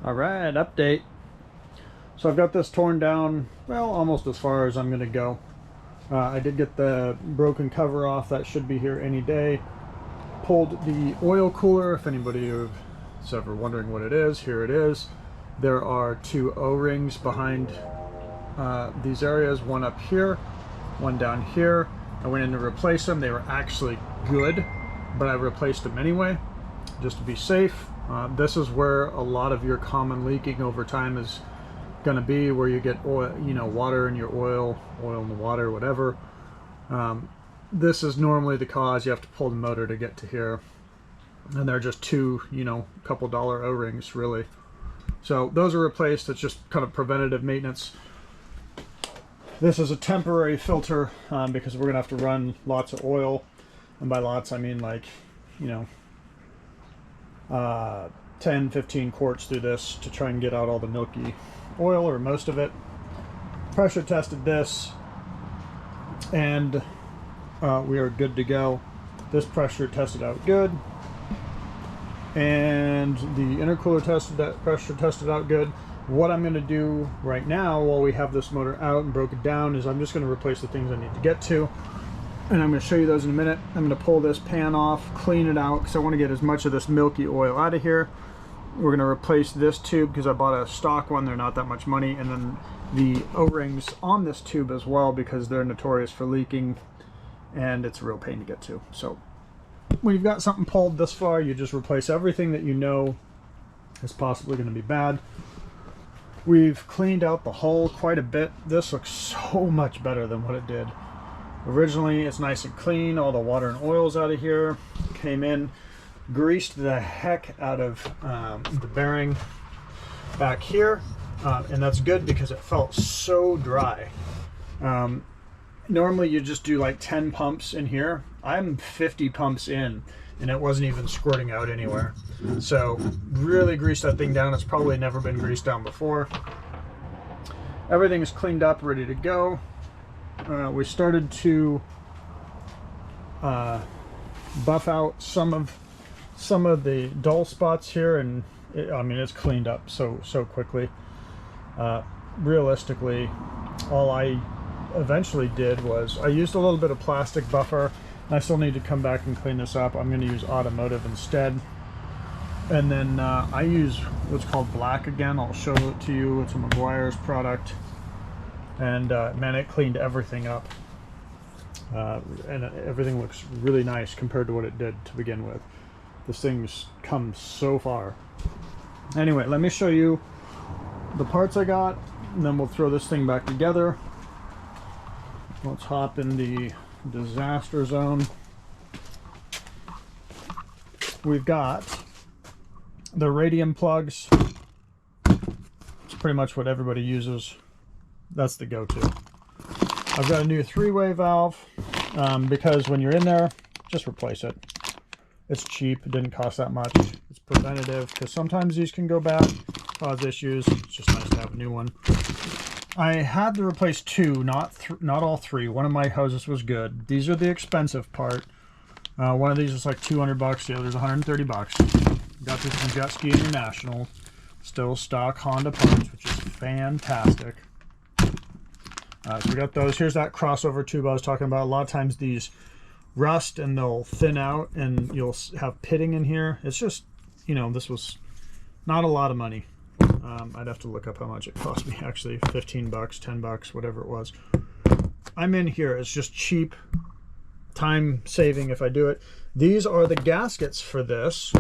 All right, update. So I've got this torn down, well, almost as far as I'm going to go. I did get the broken cover off. That should be here any day. Pulled the oil cooler. If anybody is ever wondering what it is, here it is. There are two O-rings behind these areas, one up here, one down here. I went in to replace them. They were actually good, but I replaced them anyway, just to be safe. This is where a lot of your common leaking over time is going to be, where you get oil, water in your oil in the water, whatever. This is normally the cause. You have to pull the motor to get to here, and they're just two, couple dollar O-rings really. So those are replaced. It's just kind of preventative maintenance. This is a temporary filter because we're gonna have to run lots of oil, and by lots I mean like 10-15 quarts through this to try and get out all the milky oil, or most of it. Pressure tested this, and we are good to go. This pressure tested out good, and the intercooler pressure tested out good. What I'm going to do right now, while we have this motor out and broken down, is I'm just going to replace the things I need to get to, and I'm going to show you those in a minute. I'm going to pull this pan off, clean it out, because I want to get as much of this milky oil out of here. We're going to replace this tube because I bought a stock one. They're not that much money. And then the O-rings on this tube as well, because they're notorious for leaking, and it's a real pain to get to. So when you've got something pulled this far, you just replace everything that you know is possibly going to be bad. We've cleaned out the hull quite a bit. This looks so much better than what it did originally. It's nice and clean. All the water and oil's out of here. Came in, greased the heck out of the bearing back here, and that's good because it felt so dry. Normally you just do like 10 pumps in here. I'm 50 pumps in, and it wasn't even squirting out anywhere. So really greased that thing down. It's probably never been greased down before. Everything is cleaned up, ready to go. We started to buff out some of the dull spots here, and it's cleaned up so quickly. Realistically, all I eventually did was I used a little bit of plastic buffer. I still need to come back and clean this up. I'm going to use automotive instead. And then I use what's called black again. I'll show it to you. It's a McGuire's product. And man, it cleaned everything up. And everything looks really nice compared to what it did to begin with. This thing's come so far. Anyway, let me show you the parts I got, and then we'll throw this thing back together. Let's hop in the disaster zone. We've got the radium plugs. It's pretty much what everybody uses. That's the go-to. I've got a new 3-way valve because when you're in there, just replace it. It's cheap. It didn't cost that much. It's preventative because sometimes these can go bad, cause issues. It's just nice to have a new one. I had to replace two, not all three. One of my hoses was good. These are the expensive part. One of these is like 200 bucks. The other's 130 bucks. Got this from Jet Ski International. Still stock Honda parts, which is fantastic. So we got those. Here's that crossover tube I was talking about. A lot of times these rust and they'll thin out and you'll have pitting in here. It's just, this was not a lot of money. I'd have to look up how much it cost me actually. 15 bucks, 10 bucks, whatever it was. I'm in here. It's just cheap, time saving if I do it. These are the gaskets for this.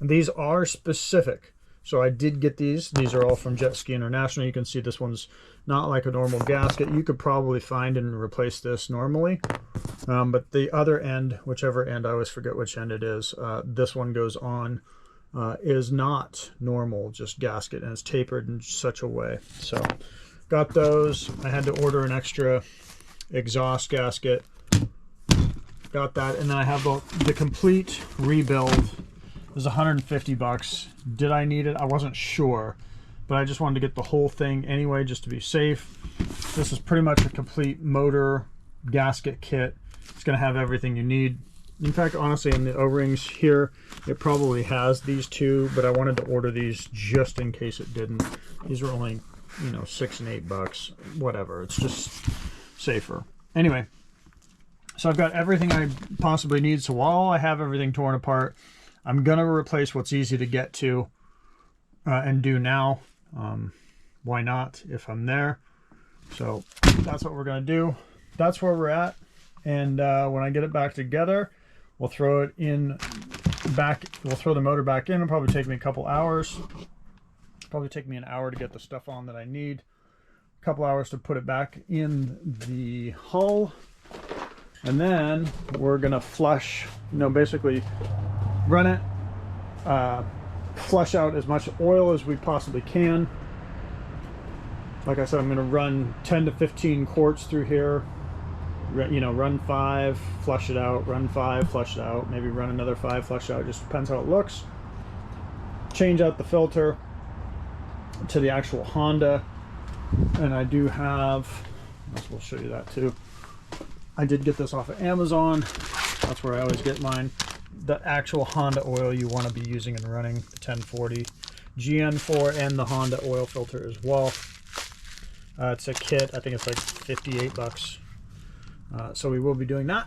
These are specific. So I did get these. These are all from Jet Ski International. You can see this one's not like a normal gasket. You could probably find and replace this normally. But the other end, whichever end, I always forget which end it is, this one goes on, is not normal, just gasket, and it's tapered in such a way. So got those. I had to order an extra exhaust gasket. Got that, and then I have the complete rebuild. It was 150 bucks. Did I need it? I wasn't sure, but I just wanted to get the whole thing anyway, just to be safe. This is pretty much a complete motor gasket kit. It's going to have everything you need. In fact, honestly, in the O-rings here, it probably has these two, but I wanted to order these just in case it didn't. These were only, you know, $6 and $8, whatever. It's just safer. Anyway, so I've got everything I possibly need. So while I have everything torn apart, I'm going to replace what's easy to get to and do now. Why not if I'm there? So that's what we're going to do. That's where we're at. And when I get it back together, we'll throw it in back. We'll throw the motor back in. It'll probably take me a couple hours. Probably take me an hour to get the stuff on that I need. A couple hours to put it back in the hull. And then we're going to flush, you know, basically run it, flush out as much oil as we possibly can. Like I said, I'm going to run 10 to 15 quarts through here. You know, run 5, flush it out, run 5, flush it out, maybe run another 5, flush it out. It just depends how it looks. Change out the filter to the actual Honda. And I do have, we'll show you that too. I did get this off of Amazon. That's where I always get mine. The actual Honda oil you want to be using and running, the 1040 GN4 and the Honda oil filter as well. It's a kit. I think it's like $58. So we will be doing that.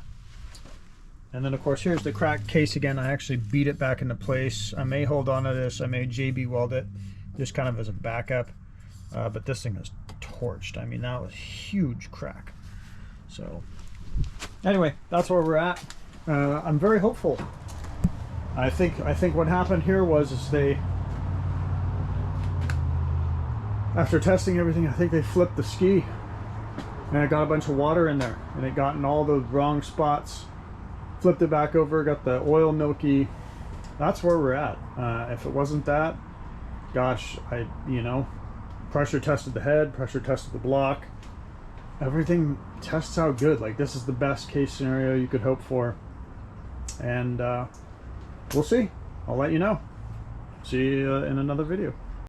And then of course here's the cracked case again. I actually beat it back into place. I may hold on to this. I may JB weld it just kind of as a backup. But this thing is torched. I mean, that was a huge crack. So anyway, that's where we're at. I'm very hopeful. I think what happened here was they, after testing everything, I think they flipped the ski. And it got a bunch of water in there, and it got in all the wrong spots. Flipped it back over, got the oil milky. That's where we're at. If it wasn't that, gosh, you know, pressure tested the head, pressure tested the block. Everything tests out good. Like, this is the best case scenario you could hope for. And we'll see. I'll let you know. See you in another video.